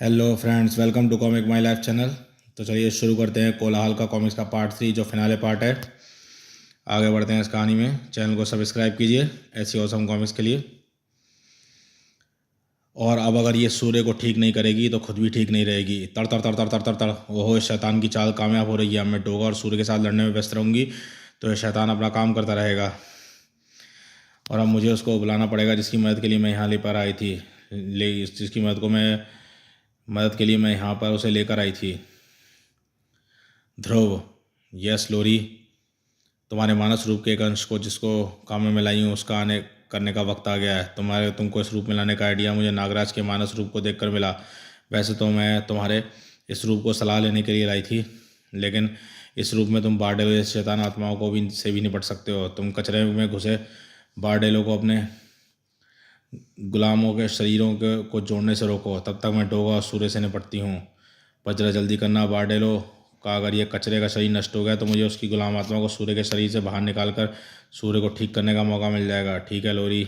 Hello friends, welcome to comic my life channel. तो चलिए शुरू करते हैं कोलाहल का कॉमिक्स का पार्ट 3 जो फिनाले पार्ट है। आगे बढ़ते हैं इस कहानी में। चैनल को सब्सक्राइब कीजिए ऐसी औसम कॉमिक्स के लिए। और अब अगर ये सूर्य को ठीक नहीं करेगी तो खुद भी ठीक नहीं रहेगी। तड़ तड़ तड़ तड़ तड़ तड़ तड़ ओहो, इस शैतान की चाल कामयाब हो रही है। अब मैं डोगा और सूर्य के साथ लड़ने में व्यस्त रहूँगी तो ये शैतान अपना काम करता रहेगा। और अब मुझे उसको बुलाना पड़ेगा जिसकी मदद के लिए मैं यहाँ ले पर आई थी। जिसकी मदद के लिए मैं यहाँ पर उसे लेकर आई थी। ध्रुव, यस लोरी, तुम्हारे मानस रूप के एक अंश को जिसको काम में लाई हूँ उसका आने करने का वक्त आ गया है। तुमको इस रूप में लाने का आइडिया मुझे नागराज के मानस रूप को देखकर मिला। वैसे तो मैं तुम्हारे इस रूप को सलाह लेने के लिए लाई थी, लेकिन इस रूप में तुम बारडेलो जैसे शैतान आत्माओं को भी से भी निपट सकते हो। तुम कचरे में घुसे बारडेलो को अपने गुलामों के शरीरों को जोड़ने से रोको। तब तक मैं डोगा और सूर्य से निपटती हूँ। पर जरा जल्दी करना बारडेलो का। अगर ये कचरे का शरीर नष्ट हो गया तो मुझे उसकी गुलाम आत्मा को सूर्य के शरीर से बाहर निकाल कर सूर्य को ठीक करने का मौका मिल जाएगा। ठीक है लोरी।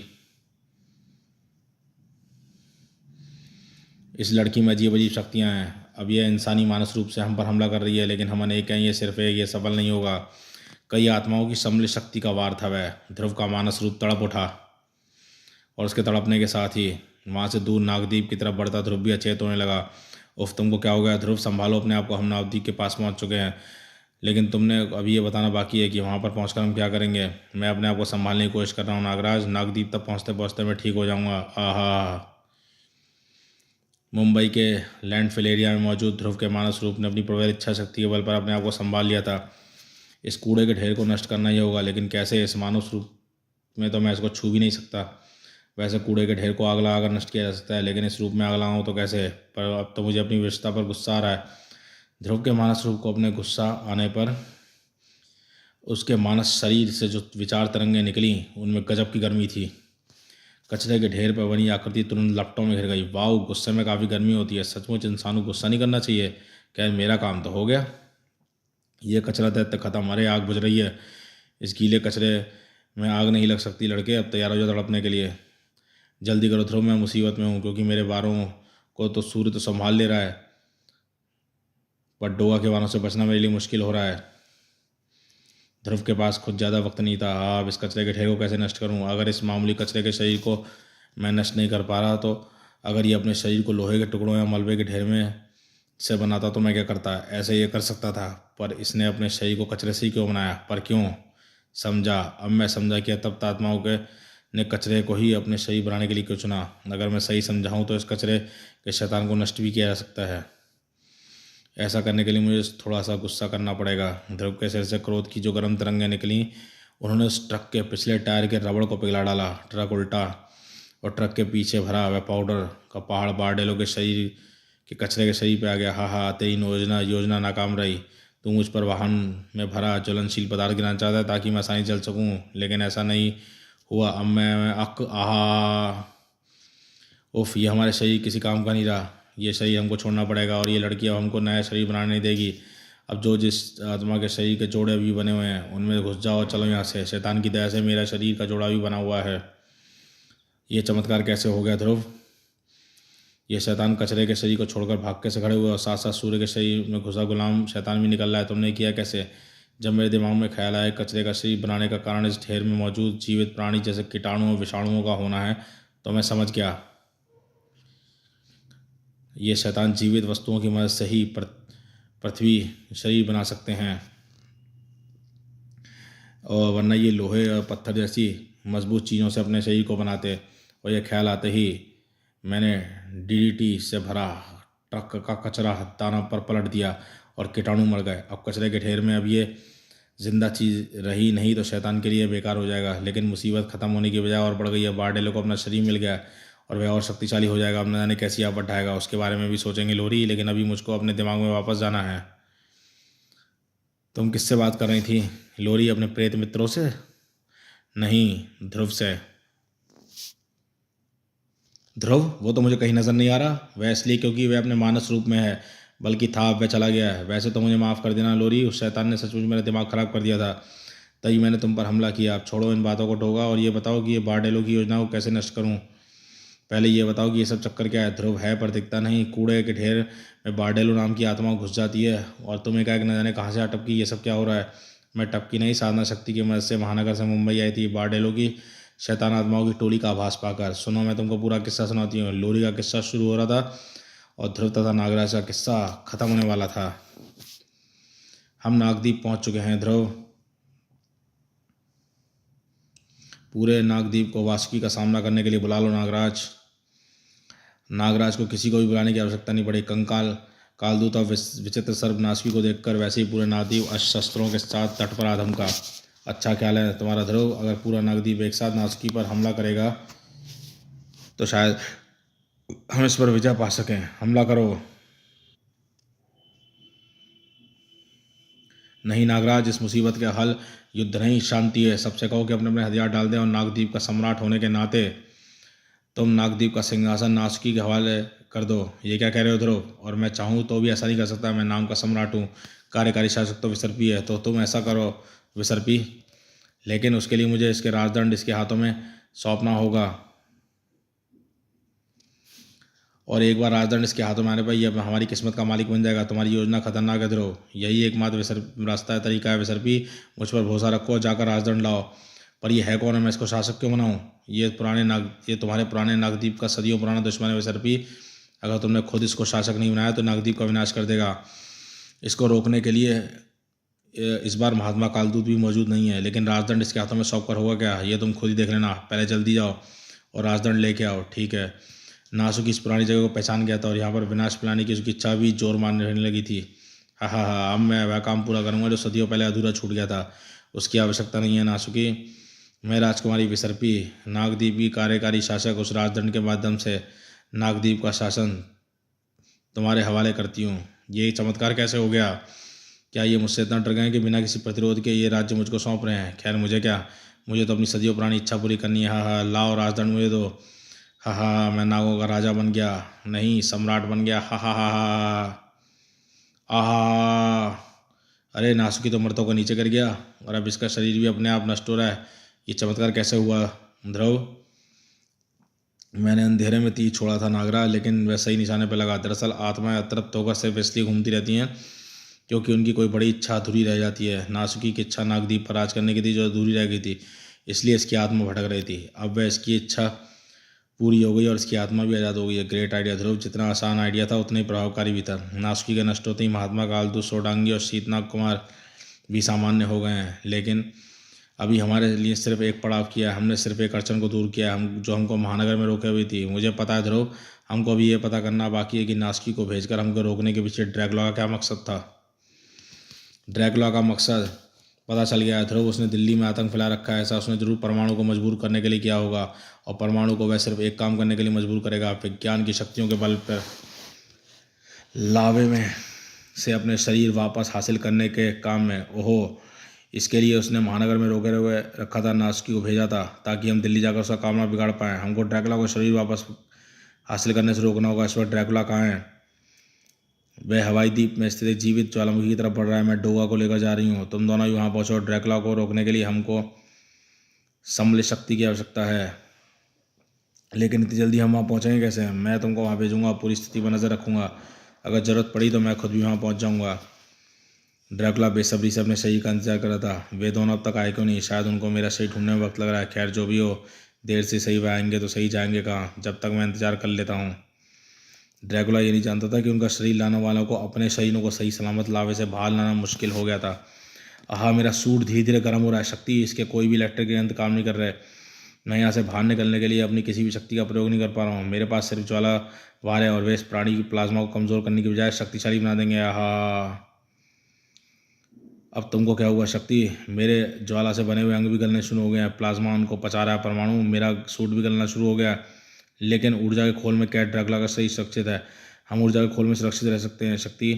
इस लड़की में अजीब अजीब शक्तियाँ हैं। अब यह इंसानी मानस रूप से हम पर हमला कर रही है, लेकिन हम अनेक हैं, ये सिर्फ एक, ये सफल नहीं होगा। कई आत्माओं की सम्मिलित शक्ति का वार था वह। ध्रुव का मानस रूप तड़प उठा और उसके तड़पने के साथ ही वहाँ से दूर नागदीप की तरफ बढ़ता ध्रुव भी अचेत होने लगा। उफ, तुमको क्या हो गया ध्रुव? संभालो अपने आप को, हम नवद्वीप के पास पहुँच चुके हैं। लेकिन तुमने अभी ये बताना बाकी है कि वहाँ पर पहुँचकर हम क्या करेंगे। मैं अपने आप को संभालने की कोशिश कर रहा हूँ नागराज। नागदीप तक पहुँचते पहुँचते मैं ठीक हो जाऊँगा। आहा। मुंबई के लैंडफिल एरिया में मौजूद ध्रुव के मानस रूप ने अपनी प्रबल इच्छा शक्ति के बल पर अपने आप को संभाल लिया था। इस कूड़े के ढेर को नष्ट करना ही होगा, लेकिन कैसे? इस मानस रूप में तो मैं इसको छू भी नहीं सकता। वैसे कूड़े के ढेर को आग लगाकर नष्ट किया जा सकता है, लेकिन इस रूप में आग लगाऊँ तो कैसे? पर अब तो मुझे अपनी विशेषता पर गुस्सा आ रहा है। ध्रुव के मानस रूप को अपने गुस्सा आने पर उसके मानस शरीर से जो विचार तरंगें निकली उनमें गजब की गर्मी थी। कचरे के ढेर पर बनी आकृति तुरंत लपटों में घिर गई। वाह, गुस्से में काफ़ी गर्मी होती है। सचमुच इंसान को गुस्सा नहीं करना चाहिए। क्या मेरा काम तो हो गया? ये कचरा दैत्य खत्म। अरे आग बुझ रही है। इस गीले कचरे में आग नहीं लग सकती। लड़के अब तैयार हो जाओ तड़पने के लिए। जल्दी करो ध्रुव, मैं मुसीबत में हूँ, क्योंकि मेरे वारों को तो सूर्य तो संभाल ले रहा है, पर डोगा के वारों से बचना मेरे लिए मुश्किल हो रहा है। ध्रुव के पास खुद ज़्यादा वक्त नहीं था। अब इस कचरे के ढेर को कैसे नष्ट करूं? अगर इस मामूली कचरे के शरीर को मैं नष्ट नहीं कर पा रहा तो अगर ये अपने शरीर को लोहे के टुकड़ों या मलबे के ढेर में से बनाता तो मैं क्या करता? ऐसे ये कर सकता था, पर इसने अपने शरीर को कचरे से ही क्यों बनाया? पर क्यों? समझा। अब मैं समझा कि तब आत्माओं के ने कचरे को ही अपने शरीर बनाने के लिए क्यों चुना। अगर मैं सही समझाऊँ तो इस कचरे के शैतान को नष्ट भी किया जा सकता है। ऐसा करने के लिए मुझे थोड़ा सा गुस्सा करना पड़ेगा। ध्रुव के सिर से क्रोध की जो गर्म तरंगें निकली उन्होंने उस ट्रक के पिछले टायर के रबड़ को पिघला डाला। ट्रक उल्टा और ट्रक के पीछे भरा वह पाउडर का पहाड़ बारडेलो के शरीर के कचरे के शरीर पे आ गया। हाँ हाँ, तेरी योजना नाकाम रही। तू मुझ पर वाहन में भरा ज्वलनशील पदार्थ गिराना चाहता है ताकि मैं आसानी चल सकूं, लेकिन ऐसा नहीं हुआ। अब मैं अक आहा। उफ, ये हमारे शरीर किसी काम का नहीं रहा। ये शरीर हमको छोड़ना पड़ेगा और ये लड़की अब हमको नया शरीर बनाने नहीं देगी। अब जो जिस आत्मा के शरीर के जोड़े अभी बने हुए हैं उनमें घुस जाओ। चलो यहाँ से। शैतान की दया से मेरा शरीर का जोड़ा भी बना हुआ है। ये चमत्कार कैसे हो गया ध्रुव? ये शैतान कचरे के शरीर को छोड़कर भाग के से खड़े हुए और साथ साथ सूर्य के शरीर में घुसा गुलाम शैतान भी निकल रहा है। तुमने किया कैसे? जब मेरे दिमाग में ख्याल आया कचरे का शरीर बनाने का कारण इस ढेर में मौजूद जीवित प्राणी जैसे कीटाणुओं विषाणुओं का होना है तो मैं समझ गया। ये शैतान जीवित वस्तुओं की मदद से ही पृथ्वी शरीर बना सकते हैं, और वरना ये लोहे और पत्थर जैसी मजबूत चीज़ों से अपने शरीर को बनाते। और यह ख्याल आते ही मैंने डीडीटी से भरा ट्रक का कचरा दाना पर पलट दिया और कीटाणु मर गए। अब कचरे के ढेर में अब ये जिंदा चीज़ रही नहीं तो शैतान के लिए बेकार हो जाएगा। लेकिन मुसीबत ख़त्म होने की बजाय और बढ़ गई है। बारडेलो को अपना शरीर मिल गया और वह और शक्तिशाली हो जाएगा। अब न जाने कैसी आफत ढाएगा, उसके बारे में भी सोचेंगे लोरी। लेकिन अभी मुझको अपने दिमाग में वापस जाना है। तुम किससे बात कर रही थी लोरी? अपने प्रेत मित्रों से? नहीं, ध्रुव से। ध्रुव? वो तो मुझे कहीं नज़र नहीं आ रहा। वह इसलिए क्योंकि वह अपने मानस रूप में है, बल्कि था अब वह चला गया है। वैसे तो मुझे माफ़ कर देना लोरी, उस शैतान ने सचमुच मेरा दिमाग ख़राब कर दिया था, तभी मैंने तुम पर हमला किया। अब छोड़ो इन बातों को ढोगा और ये बताओ कि ये बारडेलो की योजना को कैसे नष्ट करूं। पहले ये बताओ कि ये सब चक्कर क्या है। ध्रुव है पर दिखता नहीं। कूड़े के ढेर में बार्डेलो नाम की आत्मा घुस जाती है और तुम्हें क्या न जाने कहाँ से आ टपकी। ये सब क्या हो रहा है। मैं टपकी नहीं, साधना शक्ति की मदद से महानगर से मुंबई आई थी बार्डेलो की शैतान आत्माओं की टोली का आभास पाकर। सुनो, मैं तुमको पूरा किस्सा सुनाती हूँ। लोरी का किस्सा शुरू हो रहा था और ध्रुव तथा नागराज का किस्सा खत्म होने वाला था। हम नागद्वीप पहुंच चुके हैं ध्रुव। पूरे नागद्वीप को वासुकी का सामना करने के लिए बुला लो नागराज। नागराज को किसी को भी बुलाने की आवश्यकता नहीं पड़ी। कंकाल कालदूत और विचित्र सर्प नासुकी को देखकर वैसे ही पूरे नागद्वीप शस्त्रों के साथ तट पर आधम का। अच्छा ख्याल है तुम्हारा ध्रुव। अगर पूरा नागद्वीप एक साथ नासुकी पर हमला करेगा तो शायद हम इस पर विजय पा सकें। हमला करो। नहीं नागराज, इस मुसीबत का हल युद्ध नहीं शांति है। सबसे कहो कि अपने अपने हथियार डाल दें और नागद्वीप का सम्राट होने के नाते तुम नागद्वीप का सिंहासन नासुकी के हवाले कर दो। ये क्या कह रहे हो ध्रुव। और मैं चाहूँ तो भी ऐसा नहीं कर सकता। मैं नाम का सम्राट हूँ, कार्यकारी शासक तो विसर्पी है। तो तुम ऐसा करो विसर्पी, लेकिन उसके लिए मुझे इसके राजदंड इसके हाथों में सौंपना होगा। और एक बार राजदंड इसके हाथों में आने पर यह हमारी किस्मत का मालिक बन जाएगा। तुम्हारी योजना खतरनाक है ध्रुव। यही एकमात्र रास्ता है, तरीका है विसर्पी। मुझ पर भरोसा रखो, जाकर राजदंड लाओ। पर यह है कौन है, मैं इसको शासक क्यों बनाऊँ। ये तुम्हारे पुराने नागद्वीप का सदियों पुराना दुश्मन है विसर्पी। अगर तुमने खुद इसको शासक नहीं बनाया तो नागद्वीप का विनाश कर देगा। इसको रोकने के लिए इस बार महात्मा कालदूत भी मौजूद नहीं है, लेकिन राजदंड इसके हाथों में सौंप कर होगा क्या, ये तुम खुद ही देख लेना। पहले जल्दी जाओ और राजदंड लेके आओ। ठीक है। नासुकी इस पुरानी जगह को पहचान गया था और यहाँ पर विनाश फैलाने की उसकी इच्छा भी जोर मारने रहने लगी थी। हाँ हाँ हाँ, अब मैं वह काम पूरा करूँगा जो सदियों पहले अधूरा छूट गया था। उसकी आवश्यकता नहीं है नासुकी। मैं राजकुमारी विसर्पी नागद्वीप की कार्यकारी शासक उस राजदंड के माध्यम से नागद्वीप का शासन तुम्हारे हवाले करती हूँ। ये चमत्कार कैसे हो गया। क्या ये मुझसे इतना डर गए कि बिना किसी प्रतिरोध के ये राज्य मुझको सौंप रहे हैं। खैर मुझे क्या, मुझे तो अपनी सदियों पुरानी इच्छा पूरी करनी है। हाँ हाँ, लाओ राजदंड मुझे दो। हाँ हाँ, मैं नागों का राजा बन गया, नहीं सम्राट बन गया। हाँ हाँ हाँ हाँ। आहा, अरे नासुकी तो मर्तों को नीचे कर गया और अब इसका शरीर भी अपने आप नष्ट हो रहा है। ये चमत्कार कैसे हुआ ध्रुव। मैंने अंधेरे में तीर छोड़ा था नागरा, लेकिन वह सही निशाने पर लगा। दरअसल आत्माएं अतृप्त होकर सिर्फ इसलिए घूमती रहती हैं क्योंकि उनकी कोई बड़ी इच्छा अधूरी रह जाती है। नासुकी की इच्छा नागद्वीप पर राज करने की थी जो अधूरी रह गई थी, इसलिए इसकी आत्मा भटक रही थी। अब वह इसकी इच्छा पूरी हो गई और इसकी आत्मा भी आज़ाद हो गई है। ग्रेट आइडिया ध्रुव। जितना आसान आइडिया था उतना ही प्रभावकारी भी था। नासुकी के नष्ट होते ही महात्मा कालदू सोडांगी और शीतनाग कुमार भी सामान्य हो गए हैं, लेकिन अभी हमारे लिए सिर्फ एक पड़ाव किया है। हमने सिर्फ एक अड़चन को दूर किया है, हम जो हमको महानगर में रोके हुई थी। मुझे पता है ध्रुव, हमको अभी ये पता करना बाकी है कि नासुकी को भेजकर हमको रोकने के पीछे ड्रैकुला का क्या मकसद था। ड्रैकुला का मकसद पता चल गया है ध्रुव। उसने दिल्ली में आतंक फैला रखा है। ऐसा उसने जरूर परमाणु को मजबूर करने के लिए किया होगा, और परमाणु को वह सिर्फ एक काम करने के लिए मजबूर करेगा, विज्ञान की शक्तियों के बल पर लावे में से अपने शरीर वापस हासिल करने के काम में। ओहो, इसके लिए उसने महानगर में रोके हुए रखा था, नासुकी को भेजा था ताकि हम दिल्ली जाकर उसका काम ना बिगाड़ पाएँ। हमको ड्रैकुला को शरीर वापस हासिल करने से रोकना होगा। इस वक्त ड्रैकुला कहाँ है। वह हवाई द्वीप में स्थित एक जीवित ज्वालामुखी की तरफ बढ़ रहा है। मैं डोगा को लेकर जा रही हूँ, तुम दोनों ही वहाँ पहुँचो। ड्रैकुला को रोकने के लिए हमको सम्मिलित शक्ति की आवश्यकता है, लेकिन इतनी जल्दी हम वहाँ पहुँचेंगे कैसे। मैं तुमको वहाँ भेजूँगा, पूरी स्थिति पर नज़र रखूँगा। अगर ज़रूरत पड़ी तो मैं खुद भी वहाँ पहुँच जाऊँगा। ड्रैकुला बेसब्री से अपने शरीर का इंतजार कर रहा था। वे दोनों अब तक आए क्यों नहीं। शायद उनको मेरा शरीर ढूंढने में वक्त लग रहा है। खैर जो भी हो, देर से सही वह आएंगे तो सही, जाएंगे कहाँ। जब तक मैं इंतजार कर लेता हूँ। ड्रैकुला ये नहीं जानता था कि उनका शरीर लाने वालों को अपने शरीरों को सही सलामत लावे से बाहर लाना मुश्किल हो गया था। आहा, मेरा सूट धीरे धीरे गर्म हो रहा है। शक्ति, इसके कोई भी इलेक्ट्रिक यंत्र काम नहीं कर रहे। मैं यहाँ से बाहर निकलने के लिए अपनी किसी भी शक्ति का प्रयोग नहीं कर पा रहा हूँ। मेरे पास सिर्फ ज्वाला वार है और वे इस प्राणी की प्लाज्मा को कमज़ोर करने की बजाय शक्तिशाली बना देंगे। आहा, अब तुमको क्या हुआ शक्ति। मेरे ज्वाला से बने हुए अंग भी गलने शुरू हो गए हैं। प्लाज्मा उनको पचा रहा है। परमाणु, मेरा सूट भी गलना शुरू हो गया। लेकिन ऊर्जा के खोल में कैट ड्रैकुला का सही सुरक्षित है। हम ऊर्जा के खोल में सुरक्षित रह सकते हैं। शक्ति,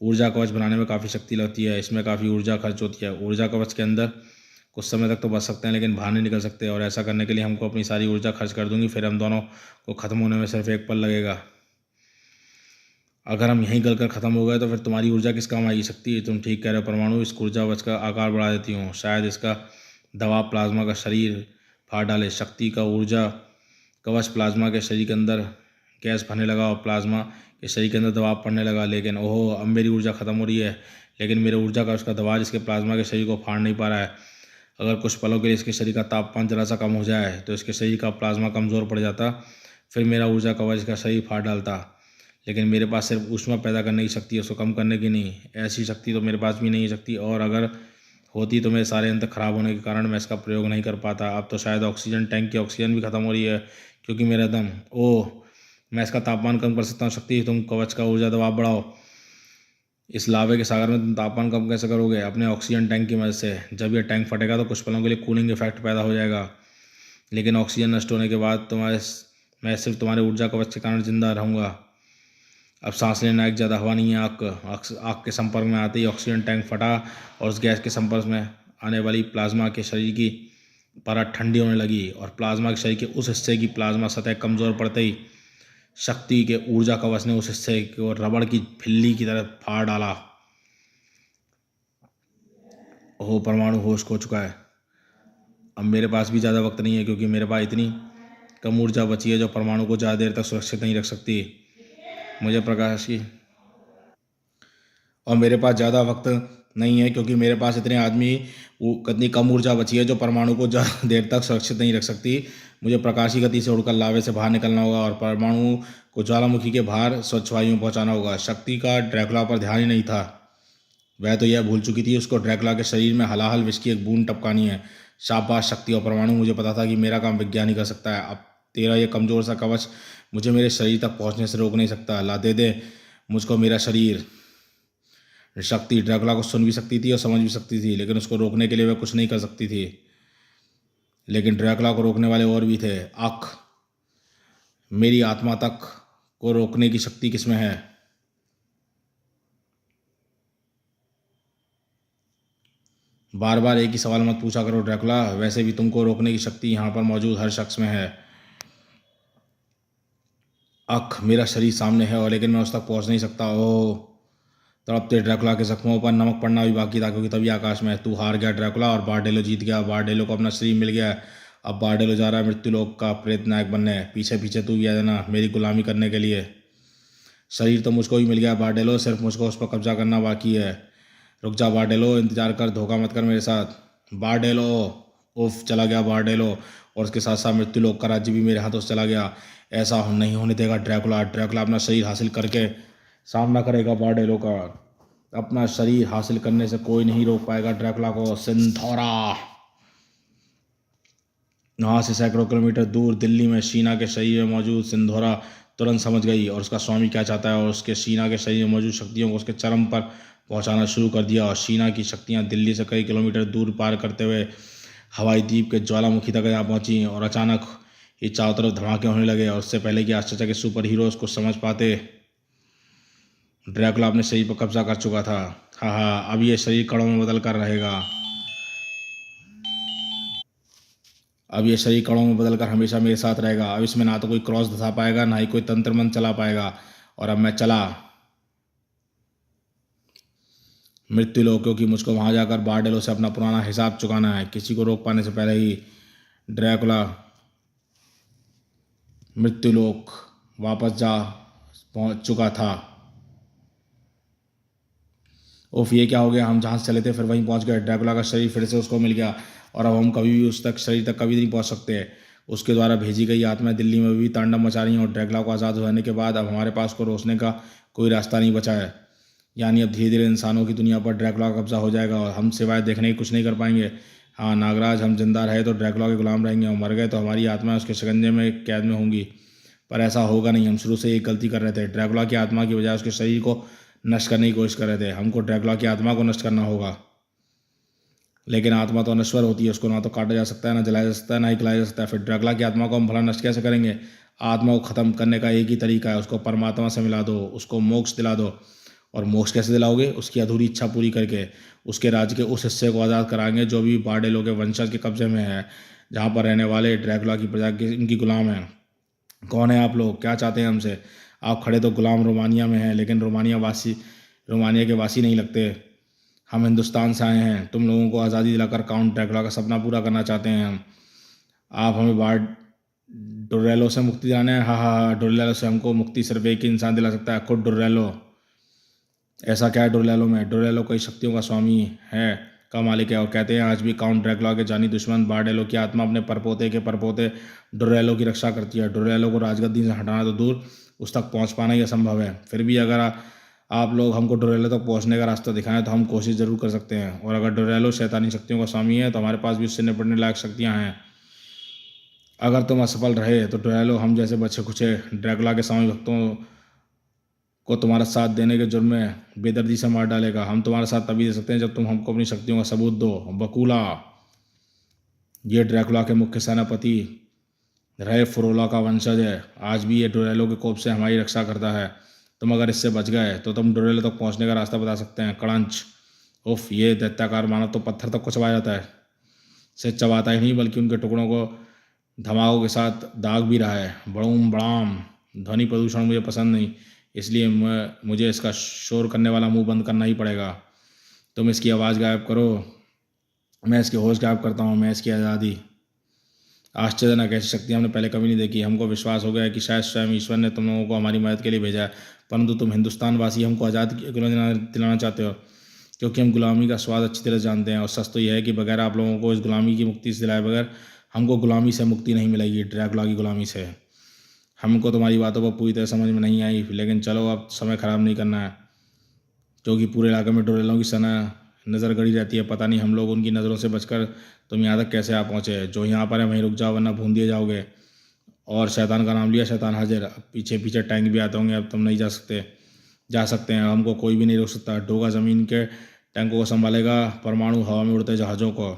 ऊर्जा कवच बनाने में काफ़ी शक्ति लगती है, इसमें काफ़ी ऊर्जा खर्च होती है। ऊर्जा कवच के अंदर कुछ समय तक तो बच सकते हैं, लेकिन बाहर नहीं निकल सकते, और ऐसा करने के लिए हमको अपनी सारी ऊर्जा खर्च कर दूंगी। फिर हम दोनों को ख़त्म होने में सिर्फ एक पल लगेगा। अगर हम यहीं गल कर ख़त्म हो गए तो फिर तुम्हारी ऊर्जा किस काम आएगी। शक्ति, तुम ठीक कह रहे हो। परमाणु, इस ऊर्जा कवच का आकार बढ़ा देती हूँ। शायद इसका दबाव प्लाज्मा का शरीर फाड़ डाले। शक्ति का ऊर्जा कवच प्लाज्मा के शरीर के अंदर गैस भरने लगा और प्लाज्मा के शरीर के अंदर दबाव पड़ने लगा। लेकिन ओहो, अब मेरी ऊर्जा ख़त्म हो रही है, लेकिन मेरे ऊर्जा का उसका दबाव इसके प्लाज्मा के शरीर को फाड़ नहीं पा रहा है। अगर कुछ पलों के लिए इसके शरीर का तापमान जरा सा कम हो जाए तो इसके शरीर का प्लाज्मा कमज़ोर पड़ जाता, फिर मेरा ऊर्जा कवच इसका शरीर फाड़ डालता। लेकिन मेरे पास सिर्फ ऊष्मा पैदा करने की शक्ति है, उसको कम करने की नहीं। ऐसी शक्ति तो मेरे पास भी नहीं है शक्ति, और अगर होती तो मेरे सारे यंत्र खराब होने के कारण मैं इसका प्रयोग नहीं कर पाता। अब तो शायद ऑक्सीजन टैंक की ऑक्सीजन भी खत्म हो रही है क्योंकि मेरा दम। ओह, मैं इसका तापमान कम कर सकता हूँ। शक्ति, तुम कवच का ऊर्जा दबाव बढ़ाओ। इस लावे के सागर में तुम तापमान कम कैसे करोगे? अपने ऑक्सीजन टैंक की मदद से। जब यह टैंक फटेगा तो कुछ पलों के लिए कूलिंग इफेक्ट पैदा हो जाएगा, लेकिन ऑक्सीजन नष्ट होने के बाद मैं सिर्फ तुम्हारे ऊर्जा कवच के कारण जिंदा रहूँगा। अब सांस लेना एक ज़्यादा हवा नहीं है। आग के संपर्क में आते ही ऑक्सीजन टैंक फटा और उस गैस के संपर्क में आने वाली प्लाज्मा के शरीर की परत ठंडी होने लगी और प्लाज्मा के शरीर के उस हिस्से की प्लाज्मा सतह कमज़ोर पड़ते ही शक्ति के ऊर्जा कवच ने उस हिस्से को रबड़ की फिल्ली की तरह फाड़ डाला। ओह, परमाणु होश खो चुका है। अब मेरे पास भी ज़्यादा वक्त नहीं है क्योंकि मेरे पास इतनी कम ऊर्जा बची है जो परमाणु को ज़्यादा देर तक सुरक्षित नहीं रख सकती। मुझे प्रकाश की और मेरे पास ज़्यादा वक्त नहीं है क्योंकि मेरे पास कितनी कम ऊर्जा बची है जो परमाणु को ज़्यादा देर तक सुरक्षित नहीं रख सकती। मुझे प्रकाश की गति से उड़कर लावे से बाहर निकलना होगा और परमाणु को ज्वालामुखी के बाहर स्वच्छ वायु में पहुंचाना होगा। शक्ति का ड्रैकुला पर ध्यान ही नहीं था। वह तो यह भूल चुकी थी उसको ड्रैकुला के शरीर में हलाहल विष की एक बूंद टपकानी है। शाबाश शक्ति और परमाणु, मुझे पता था कि मेरा काम विज्ञान ही कर सकता है। अब तेरा ये कमज़ोर सा कवच मुझे मेरे शरीर तक पहुंचने से रोक नहीं सकता। ला दे दे मुझको मेरा शरीर। शक्ति ड्रैकुला को सुन भी सकती थी और समझ भी सकती थी, लेकिन उसको रोकने के लिए वह कुछ नहीं कर सकती थी। लेकिन ड्रैकुला को रोकने वाले और भी थे। मेरी आत्मा तक को रोकने की शक्ति किसमें है? बार बार एक ही सवाल मत पूछा करो ड्रैकुला, वैसे भी तुमको रोकने की शक्ति यहाँ पर मौजूद हर शख्स में है। मेरा शरीर सामने है और लेकिन मैं उस तक पहुँच नहीं सकता। ओह, तड़पते ड्रैकुला के जख्मों पर नमक पड़ना भी बाकी था क्योंकि तभी आकाश में तू हार गया ड्रैकुला और बारडेलो जीत गया। बारडेलो को अपना शरीर मिल गया। अब बारडेलो जा रहा है मृत्युलोक का प्रेत नायक बनने। पीछे पीछे तू भी आ जाना मेरी गुलामी करने के लिए। शरीर तो मुझको ही मिल गया बारडेलो, सिर्फ मुझको उस पर कब्जा करना बाकी है। रुक जा बारडेलो, इंतजार कर, धोखा मत कर मेरे साथ। बारडेलो, उफ, चला गया बारडेलो और उसके साथ साथ मृत्युलोक का राज्य भी मेरे हाथों से चला गया। ऐसा नहीं होने देगा ड्रैकुला। ड्रैकुला अपना शरीर हासिल करके सामना करेगा बारडेलो का। अपना शरीर हासिल करने से कोई नहीं रोक पाएगा ड्रैकुला को। सिंथोरा। वहाँ से सैकड़ों किलोमीटर दूर दिल्ली में शीना के शरीर में मौजूद सिंधोरा तुरंत समझ गई और उसका स्वामी क्या चाहता है और उसके शीना के शरीर में मौजूद शक्तियों को उसके चरम पर पहुंचाना शुरू कर दिया। और शीना की शक्तियां दिल्ली से कई किलोमीटर दूर पार करते हुए हवाई द्वीप के ज्वालामुखी तक यहाँ पहुंची और अचानक ये चारों तरफ धमाके होने लगे। और उससे पहले कि आश्चर्य के सुपर हीरोज को समझ पाते, ड्रैकुला अपने शरीर पर कब्जा कर चुका था। हाँ, अब ये शरीर कणों में बदल कर रहेगा। अब ये शरीर कणों में बदल कर हमेशा मेरे साथ रहेगा। अब इसमें ना तो कोई क्रॉस धसा पाएगा, ना ही कोई तंत्र मंत्र चला पाएगा। और अब मैं चला मृत्युलोक, क्योंकि मुझको वहां जाकर बारडेलो से अपना पुराना हिसाब चुकाना है। किसी को रोक पाने से पहले ही ड्रैकुला मृत्युलोक वापस जा पहुंच चुका था। ओफ, ये क्या हो गया? हम जहाँ से चले थे फिर वहीं पहुंच गए। ड्रैकुला का शरीर फिर से उसको मिल गया और अब हम कभी भी उस तक शरीर तक कभी नहीं पहुंच सकते। उसके द्वारा भेजी गई आत्माएं दिल्ली में भी तांडव मचा रही हैं और ड्रैकुला को आज़ाद होने के बाद अब हमारे पास को रोकने का कोई रास्ता नहीं बचा है। यानी अब धीरे धीरे इंसानों की दुनिया पर ड्रैकुला का कब्जा हो जाएगा और हम सिवाय देखने की कुछ नहीं कर पाएंगे। हाँ नागराज, हम जिंदा रहे तो ड्रैकुला के गुलाम रहेंगे और मर गए तो हमारी आत्माएं उसके शिकंजे में कैद में होंगी। पर ऐसा होगा नहीं। हम शुरू से एक गलती कर रहे थे। ड्रैकुला की आत्मा की बजाय उसके शरीर को नष्ट करने की कोशिश कर रहे थे। हमको ड्रैकुला की आत्मा को नष्ट करना होगा। लेकिन आत्मा तो अनश्वर होती है, उसको ना तो काटा जा सकता है, ना जलाया जा सकता है, ना ही खिलाया जा सकता है। फिर ड्रैकुला की आत्मा को हम भला नष्ट कैसे करेंगे? आत्मा को ख़त्म करने का एक ही तरीका है, उसको परमात्मा से मिला दो, उसको मोक्ष दिला दो। और मोक्ष कैसे दिलाओगे? उसकी अधूरी इच्छा पूरी करके उसके राज्य के उस हिस्से को आज़ाद कराएंगे जो भी बारडेलो के वंशज के कब्जे में है, जहाँ पर रहने वाले ड्रैकुला की प्रजा के इनकी गुलाम हैं। कौन है आप लोग? क्या चाहते हैं हमसे? आप खड़े तो गुलाम रोमानिया में हैं, लेकिन रोमानिया के वासी नहीं लगते। हम हिंदुस्तान से आए हैं। तुम लोगों को आज़ादी दिलाकर काउंट ड्रैकुला का सपना पूरा करना चाहते हैं हम। आप हमें डोरेलो से मुक्ति दिलाना है। हाँ हाँ हाँ, डोरेलो से हमको मुक्ति सिर्फ एक ही इंसान दिला सकता है, खुद डोरेलो। ऐसा क्या है डोरेलो में? डोरेलो कई शक्तियों का स्वामी है, का मालिक है, और कहते हैं आज भी काउंट ड्रैकुला के जानी दुश्मन बारडेलो की आत्मा अपने परपोते के परपोते डोरेलो की रक्षा करती है। डोरेलो को राजगद्दी से हटाना तो दूर, उस तक पहुंच पाना ही असंभव है। फिर भी अगर आप लोग हमको डोरेलो तक पहुंचने का रास्ता दिखाएं तो हम कोशिश जरूर कर सकते हैं। और अगर डोरेलो शैतानी शक्तियों का स्वामी है तो हमारे पास भी उससे निपटने लायक शक्तियाँ हैं। अगर तुम असफल रहे तो डोरेलो हम जैसे बच्चे खुचे ड्रैकुला के स्वामी भक्तों को तुम्हारा साथ देने के जुर्म में बेदर्दी से मार डालेगा। हम तुम्हारा साथ तभी दे सकते हैं जब तुम हमको अपनी शक्तियों का सबूत दो। बकूला, ये ड्रैकुला के मुख्य सेनापति रहे फ्रोला का वंशज है। आज भी ये डोरेलो के कोप से हमारी रक्षा करता है। तुम अगर इससे बच गए तो तुम डोरेलो तक पहुंचने का रास्ता बता सकते हैं। कड़ंच, उफ, ये दैत्याकार मानव तो पत्थर तक को चबा जाता है। सिर्फ चबाता ही नहीं बल्कि उनके टुकड़ों को धमाकों के साथ दाग भी रहा है। बड़ूम बड़ाम, ध्वनि प्रदूषण मुझे पसंद नहीं, इसलिए मुझे इसका शोर करने वाला मुंह बंद करना ही पड़ेगा। तुम इसकी आवाज़ गायब करो, मैं इसकी होश गायब करता हूँ, मैं इसकी आज़ादी। आश्चर्यजनक, ऐसी शक्ति हमने पहले कभी नहीं देखी। हमको विश्वास हो गया है कि शायद स्वयं ईश्वर ने तुम लोगों को हमारी मदद के लिए भेजा है, परंतु तुम हिंदुस्तान वासी हमको आज़ाद दिलाना चाहते हो, क्योंकि हम गुलामी का स्वाद अच्छी तरह जानते हैं। और सच तो यह है कि बगैर आप लोगों को इस गुलामी की मुक्ति से दिलाए बगैर हमको गुलामी से मुक्ति नहीं मिलेगी, ड्रैकुला की गुलामी से। हमको तुम्हारी बातों पर पूरी तरह समझ में नहीं आई, लेकिन चलो अब समय ख़राब नहीं करना है, क्योंकि पूरे इलाके में डोरेलों की सना नज़र गड़ी रहती है। पता नहीं हम लोग उनकी नज़रों से बचकर तुम यहाँ तक कैसे आ पहुँचे। जो यहाँ पर है वहीं रुक जाओ, वरना भून दिए जाओगे। और शैतान का नाम लिया, शैतान हाजिर। अब पीछे पीछे टैंक भी आते होंगे, अब तुम नहीं जा सकते हैं। हमको कोई भी नहीं रोक सकता। डोगा ज़मीन के टैंकों को संभालेगा, परमाणु हवा में उड़ते जहाज़ों को,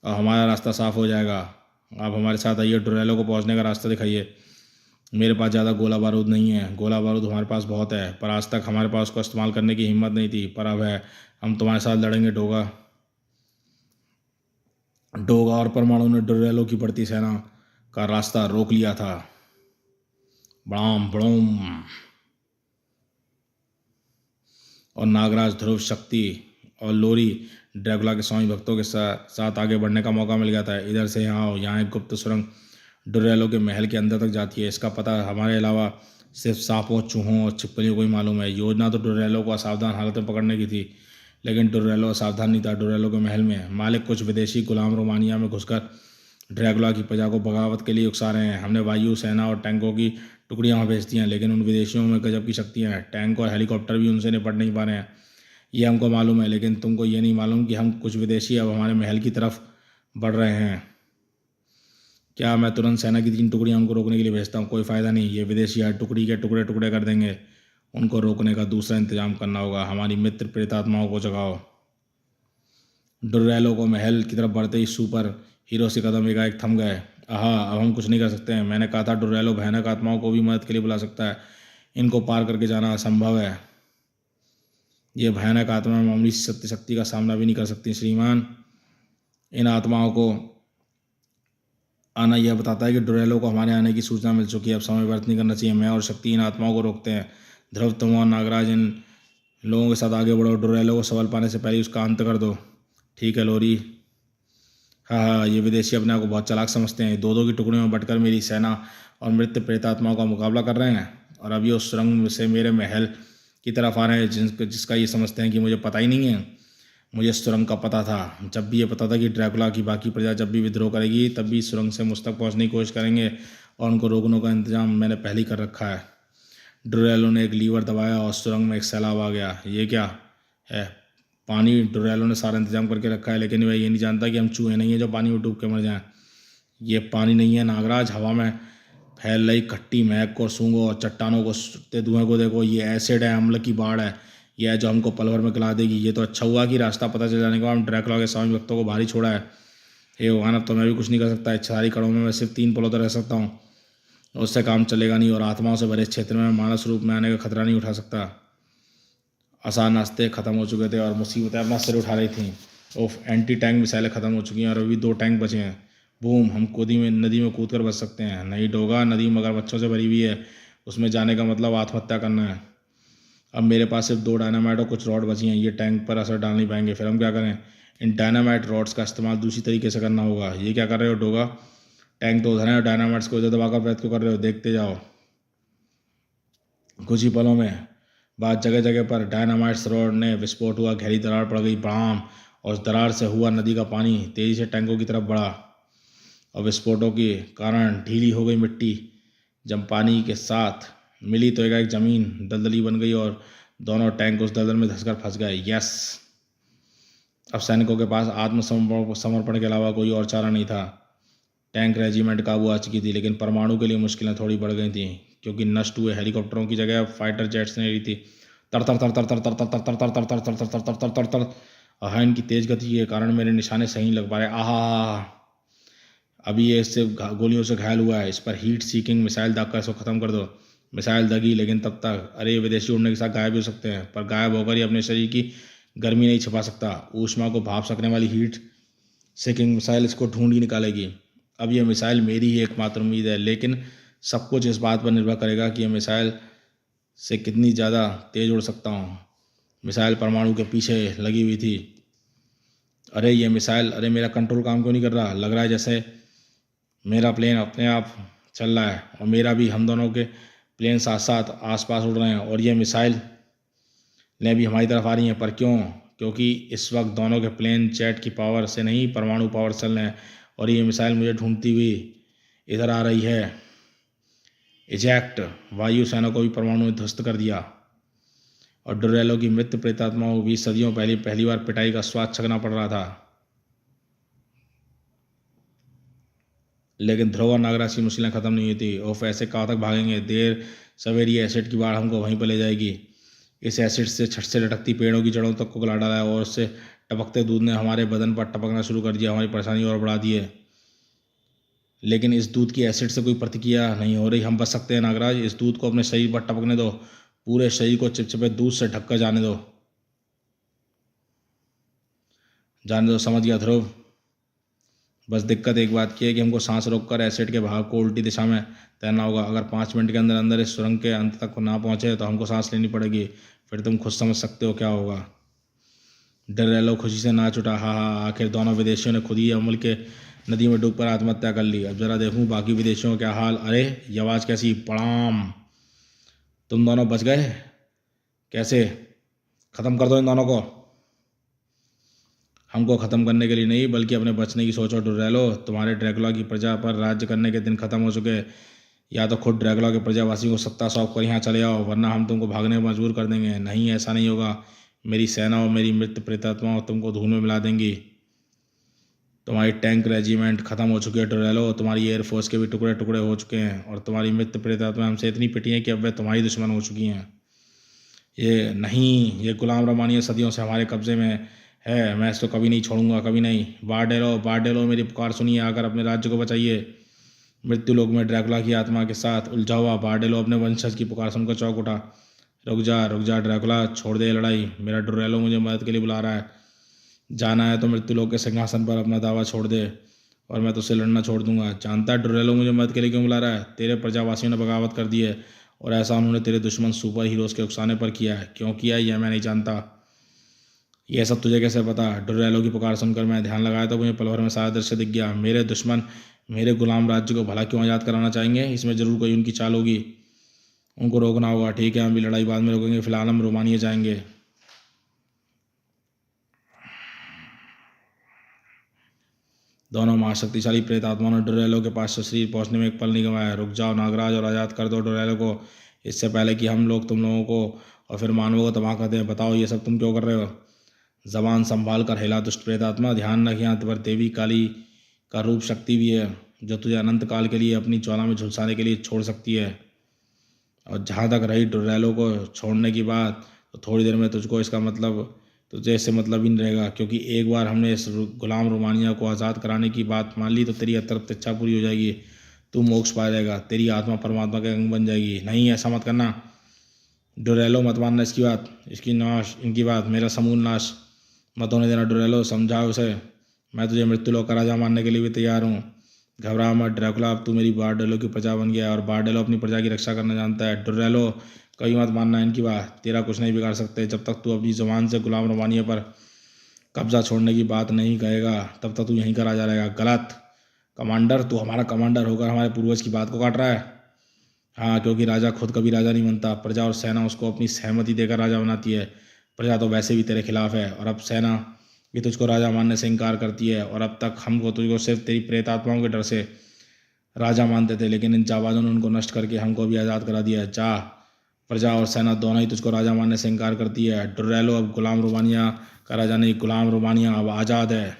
और हमारा रास्ता साफ हो जाएगा। आप हमारे साथ आइए, डोरेलो को पहुँचने का रास्ता दिखाइए। मेरे पास ज़्यादा गोला बारूद नहीं है, गोला बारूद हमारे पास बहुत है, पर आज तक हमारे पास उसको इस्तेमाल करने की हिम्मत नहीं थी, पर अब है। हम तुम्हारे साथ लड़ेंगे डोगा। डोगा और परमाणु ने डोरेलो की बढ़ती सेना का रास्ता रोक लिया था। बड़ाम बड़ूम, और नागराज, ध्रुव, शक्ति और लोरी ड्रैकुला के स्वामी भक्तों के साथ आगे बढ़ने का मौका मिल गया था। इधर से यहाँ आओ, यहाँ एक गुप्त सुरंग डोरेलो के महल के अंदर तक जाती है। इसका पता हमारे अलावा सिर्फ सांपों, चूहों और छिपकलियों को ही मालूम है। योजना तो डोरेलो को असावधान हालत में पकड़ने की थी, लेकिन डोरेलो असावधान नहीं था। डोरेलो के महल में मालिक कुछ विदेशी गुलाम रोमानिया में घुसकर ड्रैकुला की प्रजा को बगावत के लिए उकसा रहे हैं। हमने वायु सेना और टैंकों की टुकड़ियां वहाँ भेज दी हैं, लेकिन उन विदेशियों में गजब की शक्तियाँ हैं। टैंक और हेलीकॉप्टर भी उनसे निपट नहीं पा रहे हैं, ये हमको मालूम है। लेकिन तुमको ये नहीं मालूम कि हम कुछ विदेशी अब हमारे महल की तरफ बढ़ रहे हैं। क्या मैं तुरंत सेना की 3 टुकड़ियां उनको रोकने के लिए भेजता हूँ? कोई फ़ायदा नहीं, ये विदेशी हर टुकड़ी के टुकड़े टुकड़े कर देंगे। उनको रोकने का दूसरा इंतजाम करना होगा। हमारी मित्र प्रेतात्माओं को जगाओ। डोरेलो को महल की तरफ बढ़ते ही सुपर हीरो से कदम एकाएक थम गए। आहा, अब हम कुछ नहीं कर सकते हैं। मैंने कहा था डोरेलो भयानक आत्माओं को भी मदद के लिए बुला सकता है, इनको पार करके जाना असंभव है। ये भयानक आत्मा मामूली शक्ति का सामना भी नहीं कर सकती श्रीमान। इन आत्माओं को आना यह बताता है कि डोरेलो को हमारे आने की सूचना मिल चुकी है। अब समय व्यर्थ नहीं करना चाहिए। मैं और शक्ति इन आत्माओं को रोकते हैं। ध्रुव, तुम और नागराज इन लोगों के साथ आगे बढ़ो। डोरेलो को सवाल पाने से पहले उसका अंत कर दो। ठीक है लोरी। हाँ हाँ, ये विदेशी अपने आप को बहुत चालाक समझते हैं। 2-2 की टुकड़ियों में बंटकर मेरी सेना और मृत प्रेतात्माओं का मुकाबला कर रहे हैं, और अभी उस सुरंग से मेरे महल की तरफ आ रहे हैं, जिसका ये समझते हैं कि मुझे पता ही नहीं है। मुझे इस सुरंग का पता था। जब भी ये पता था कि ड्रैकुला की बाकी प्रजा जब भी विद्रोह करेगी तब भी इस सुरंग से मुझ तक पहुँचने की कोशिश करेंगे, और उनको रोकने का इंतजाम मैंने पहले ही कर रखा है। डोरेलो ने एक लीवर दबाया और सुरंग में एक सैलाब आ गया। ये क्या है? पानी। डोरेलो ने सारा इंतजाम करके रखा है, लेकिन वह ये नहीं जानता कि हम चूहे नहीं हैं जो पानी में डूब के मर जाएं। ये पानी नहीं है नागराज, हवा में फैल रही खट्टी महक को सूंघो और चट्टानों को सूखते धुएं को देखो। ये एसिड है, अम्ल की बाढ़ है, यह है जो हमको पल भर में गला देगी। ये तो अच्छा हुआ कि रास्ता पता चल जाने के बाद ड्रैकुला के स्वामी भक्तों को भारी छोड़ा है। हे भगवान, अब तो मैं भी कुछ नहीं कर सकता। इस सारी कड़ों में मैं सिर्फ 3 पलों तक रह सकता हूँ, उससे काम चलेगा नहीं, और आत्माओं से भरे इस क्षेत्र में मानस रूप में आने का खतरा नहीं उठा सकता। आसान रास्ते खत्म हो चुके थे और मुसीबतें अपना सिर उठा रही थीं। ओफ, एंटी टैंक मिसाइलें खत्म हो चुकी हैं और अभी 2 टैंक बचे हैं। बूम, हम नदी में कूद कर बच सकते हैं। नहीं डोगा, नदी मगरमच्छों से भरी हुई है, उसमें जाने का मतलब आत्महत्या करना है। अब मेरे पास सिर्फ 2 डायनामाइट और कुछ रॉड बची हैं। ये टैंक पर असर डाल नहीं पाएंगे, फिर हम क्या करें? इन डायनामाइट रॉड्स का इस्तेमाल दूसरी तरीके से करना होगा। ये क्या कर रहे हो डोगा? टैंक तो उधर है, डायनामाइट्स को उधर दबाकर प्रयत्न क्यों कर रहे हो? देखते जाओ। कुछ ही पलों में बाद जगह जगह पर डायनामाइट्स रोड़ने विस्फोट हुआ, गहरी दरार पड़ गई, बड़ाम, और उस दरार से हुआ नदी का पानी तेजी से टैंकों की तरफ बढ़ा और विस्फोटों के कारण ढीली हो गई मिट्टी जब पानी के साथ मिली तो एकाएक जमीन दलदली बन गई और दोनों टैंक उस दलदल में धंसकर फंस गए। यस, अब सैनिकों के पास आत्मसमर्पण के अलावा कोई और चारा नहीं था। टैंक रेजिमेंट काबू आ चुकी थी, लेकिन परमाणु के लिए मुश्किलें थोड़ी बढ़ गई थीं, क्योंकि नष्ट हुए हेलीकॉप्टरों की जगह फाइटर जेट्स ने ली थी। तर तर तर तर तर तर तर तर तर तर तर तर तर तर तर तर तर तर। अहाइन की तेज गति के कारण मेरे निशाने सही लग पा रहे। आहा, अभी ये इससे गोलियों से घायल हुआ है, इस पर हीट सीकिंग मिसाइल दागकर इसको ख़त्म कर दो। मिसाइल दगी, लेकिन तब तक अरे विदेशी उड़ने के साथ गायब भी हो सकते हैं, पर गायब होकर ही अपने शरीर की गर्मी नहीं छिपा सकता। ऊष्मा को भाप सकने वाली हीट सीकिंग मिसाइल इसको ढूंढ ही निकालेगी। अब यह मिसाइल मेरी ही एकमात्र उम्मीद है, लेकिन सब कुछ इस बात पर निर्भर करेगा कि यह मिसाइल से कितनी ज़्यादा तेज़ उड़ सकता हूँ। मिसाइल परमाणु के पीछे लगी हुई थी। अरे ये मिसाइल, अरे मेरा कंट्रोल काम क्यों नहीं कर रहा? लग रहा है जैसे मेरा प्लेन अपने आप चल रहा है और मेरा भी, हम दोनों के प्लेन साथ साथ आसपास उड़ रहे हैं और ये मिसाइल ने भी हमारी तरफ आ रही हैं। पर क्यों? क्योंकि इस वक्त दोनों के प्लेन जेट की पावर से नहीं, परमाणु पावर से चल रहे हैं और ये मिसाइल मुझे ढूंढती हुई इधर आ रही है। इजेक्ट, वायुसेना को भी परमाणु ने ध्वस्त कर दिया और डोरेलो की मृत प्रेतात्माओं को भी सदियों पहली बार पिटाई का स्वाद चखना पड़ रहा था। लेकिन ध्रुव और नागराज की मुश्किलें खत्म नहीं हुई थी। ओफ, ऐसे कहाँ तक भागेंगे? देर सवेर ये एसिड की बाढ़ हमको वहीं पर ले जाएगी। इस एसिड से छट से लटकती पेड़ों की जड़ों तक को गला डाला है और उससे टपकते दूध ने हमारे बदन पर टपकना शुरू कर दिया, हमारी परेशानी और बढ़ा दी है। लेकिन इस दूध की एसिड से कोई प्रतिक्रिया नहीं हो रही। हम बच सकते हैं नागराज, इस दूध को अपने शरीर पर टपकने दो, पूरे शरीर को चिपचिपे दूध से ढककर जाने दो। समझ गया ध्रुव। बस दिक्कत एक बात की है कि हमको सांस रोककर एसिड के भाग को उल्टी दिशा में तैरना होगा। अगर 5 मिनट के अंदर अंदर इस सुरंग के अंत तक ना पहुँचे तो हमको सांस लेनी पड़ेगी। फिर तुम खुद समझ सकते हो क्या होगा। डरेलो खुशी से नाच उठा। हा हा, आखिर दोनों विदेशियों ने खुद ही अमल के नदी में डूबकर आत्महत्या कर ली। अब जरा देखूं बाकी विदेशियों का क्या हाल। अरे ये आवाज़ कैसी? पड़ाम, तुम दोनों बच गए? कैसे? ख़त्म कर दो इन दोनों को। हमको ख़त्म करने के लिए नहीं, बल्कि अपने बचने की सोचो डोरेलो। तुम्हारे ड्रैकुला की प्रजा पर राज्य करने के दिन ख़त्म हो चुके। या तो खुद ड्रैकुला के प्रजावासी को सत्ता सौंप कर यहाँ चले आओ, वरना हम तुमको भागने में मजबूर कर देंगे। नहीं, ऐसा नहीं होगा। मेरी सेना और मेरी मृत प्रेतात्माओं तुमको धूल में मिला देंगी। तुम्हारी टैंक रेजिमेंट ख़त्म हो चुकी है डोरेलो, तुम्हारी एयरफोर्स के भी टुकड़े टुकड़े हो चुके हैं और तुम्हारी मृत प्रेतात्माएं हमसे इतनी पिटी हैं कि अब वे तुम्हारी दुश्मन हो चुकी हैं। ये नहीं, ये गुलाम रोमानिया सदियों से हमारे कब्ज़े में है। मैं इसको कभी नहीं छोड़ूंगा, कभी नहीं। बारडेलो, मेरी पुकार सुनिए, आकर अपने राज्य को बचाइए। मृत्यु लोक में ड्रैकुला की आत्मा के साथ उलझा हुआ बारडेलो अपने वंशज की पुकार सुनकर चौंक उठा। रुक जा ड्रैकुला, छोड़ दे लड़ाई। मेरा डोरेलो मुझे मदद के लिए बुला रहा है। जाना है तो मृत्यु लोक के सिंहासन पर अपना दावा छोड़ दे और मैं तुझसे लड़ना छोड़ दूंगा। जानता है डोरेलो मुझे मदद के लिए क्यों बुला रहा है? तेरे प्रजावासियों ने बगावत कर दी है और ऐसा उन्होंने तेरे दुश्मन सुपर हीरोज़ के उकसाने पर किया है। क्यों किया है यह मैं नहीं जानता। यह सब तुझे कैसे पता? डोरेलो की पुकार सुनकर मैं ध्यान लगाया तो मुझे पल भर में सारा दृश्य दिख गया। मेरे दुश्मन मेरे गुलाम राज्य को भला क्यों आज़ाद कराना चाहेंगे? इसमें जरूर कोई उनकी चाल होगी। उनको रोकना होगा। ठीक है, हम भी लड़ाई बाद में रोकेंगे, फिलहाल हम रोमानिया जाएंगे। दोनों महाशक्तिशाली प्रेतात्माओं ने डोरेलो के पास शरीर पहुंचने में एक पल नहीं गंवाया। रुक जाओ नागराज और आज़ाद कर दो डोरेलो को, इससे पहले कि हम लोग तुम लोगों को और फिर मानवों को तबाह कर दें। बताओ ये सब तुम क्यों कर रहे हो? जबान संभाल कर हिला दुष्ट प्रेतात्मा। ध्यान रख, यहाँ पर देवी काली का रूप शक्ति भी है जो तुझे अनंत काल के लिए अपनी ज्वाला में झुलसाने के लिए छोड़ सकती है। और जहाँ तक रही डोरेलो को छोड़ने की बात, तो थोड़ी देर में तुझको इसका मतलब तुझे इससे मतलब ही नहीं रहेगा, क्योंकि एक बार हमने इस गुलाम रोमानिया को आज़ाद कराने की बात मान ली तो तेरी अतृप्त इच्छा पूरी हो जाएगी। तू मोक्ष पा जाएगा, तेरी आत्मा परमात्मा के अंग बन जाएगी। नहीं, ऐसा मत करना डोरेलो, मत मानना इसकी बात, इनकी बात। मेरा समूल नाश मत होने देना डोरेलो, समझाओ उसे। मैं तुझे मृत्यु लोक का राजा मानने के लिए भी तैयार हूँ। घबरा मत ड्रैकुला, अब तू मेरी बारडेलो की प्रजा बन गया और बारडेलो अपनी प्रजा की रक्षा करना जानता है। डोरेलो, कभी मत मानना इनकी बात, तेरा कुछ नहीं बिगाड़ सकते। जब तक तू अपनी जुबान से गुलाम रोमानिया पर कब्जा छोड़ने की बात नहीं कहेगा तब तक तू यहीं का राजा रहेगा। गलत, कमांडर, तू हमारा कमांडर होकर हमारे पूर्वज की बात को काट रहा है। हाँ, क्योंकि राजा खुद कभी राजा नहीं बनता, प्रजा और सेना उसको अपनी सहमति देकर राजा बनाती है। प्रजा तो वैसे भी तेरे खिलाफ है और अब सेना भी तुझको राजा मानने से इनकार करती है। और अब तक हमको तुझको सिर्फ तेरी प्रेत आत्माओं के डर से राजा मानते थे, लेकिन इन जाबाजों ने उनको नष्ट करके हमको भी आज़ाद करा दिया है। जा, प्रजा और सेना दोनों ही तुझको राजा मानने से इनकार करती है। डुर्रेलो अब गुलाम रोमानिया का राजा नहीं, गुलाम रोमानिया अब आज़ाद है।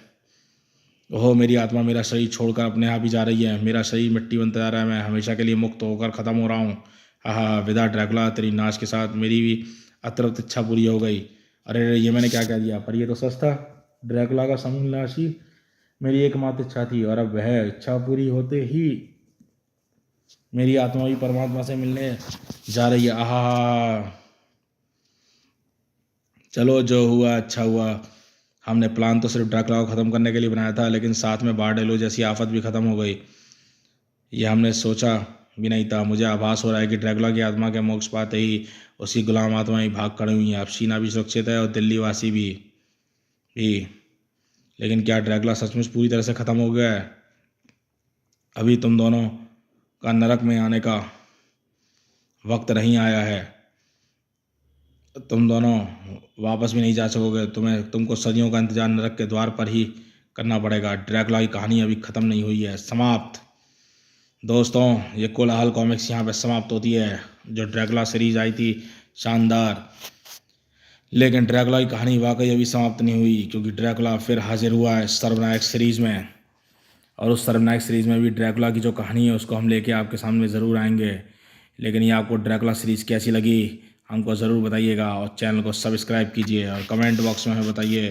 ओहो, मेरी आत्मा मेरा शरीर छोड़कर अपने आप ही जा रही है। मेरा शरीर मिट्टी बनता जा रहा है, मैं हमेशा के लिए मुक्त होकर ख़त्म हो रहा हूँ। हाँ, विदा ड्रैकुला, तेरी नाश के साथ मेरी भी अतृप्त इच्छा पूरी हो गई। अरे ये मैंने क्या कह दिया, पर ये तो सच था। ड्रैकुला का समूल नाशी मेरी एकमात्र इच्छा थी, और अब वह इच्छा पूरी होते ही मेरी आत्मा भी परमात्मा से मिलने जा रही है। आहा, चलो जो हुआ अच्छा हुआ। हमने प्लान तो सिर्फ ड्रैकुला को ख़त्म करने के लिए बनाया था, लेकिन साथ में बारडेलो जैसी आफत भी ख़त्म हो गई। ये हमने सोचा भी नहीं था। मुझे आभास हो रहा है कि ड्रैकुला की आत्मा के मोक्ष पाते ही उसकी गुलाम आत्माएं भाग खड़ी हुई हैं। अब शीना भी सुरक्षित है और दिल्ली वासी भी। लेकिन क्या ड्रैकुला सचमुच पूरी तरह से ख़त्म हो गया है? अभी तुम दोनों का नरक में आने का वक्त नहीं आया है। तुम दोनों वापस भी नहीं जा सकोगे। तुमको सदियों का इंतजार नरक के द्वार पर ही करना पड़ेगा। ड्रैकुला की कहानी अभी ख़त्म नहीं हुई है। समाप्त। दोस्तों, ये कोलाहल कॉमिक्स यहाँ पे समाप्त होती है। जो ड्रैकुला सीरीज आई थी, शानदार, लेकिन ड्रैकुला की कहानी वाकई अभी समाप्त नहीं हुई, क्योंकि ड्रैकुला फिर हाजिर हुआ है सर्वनायक सीरीज़ में। और उस सर्वनायक सीरीज़ में भी ड्रैकुला की जो कहानी है उसको हम लेके आपके सामने ज़रूर आएंगे। लेकिन ये आपको ड्रैकुला सीरीज़ कैसी लगी हमको ज़रूर बताइएगा, और चैनल को सब्सक्राइब कीजिए, और कमेंट बॉक्स में हमें बताइए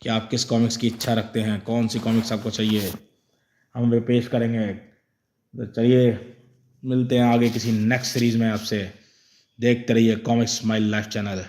कि आप किस कॉमिक्स की इच्छा रखते हैं, कौन सी कॉमिक्स आपको चाहिए, हम वे पेश करेंगे। तो चलिए मिलते हैं आगे किसी नेक्स्ट सीरीज़ में आपसे। देखते रहिए कॉमिक्स माई लाइफ चैनल।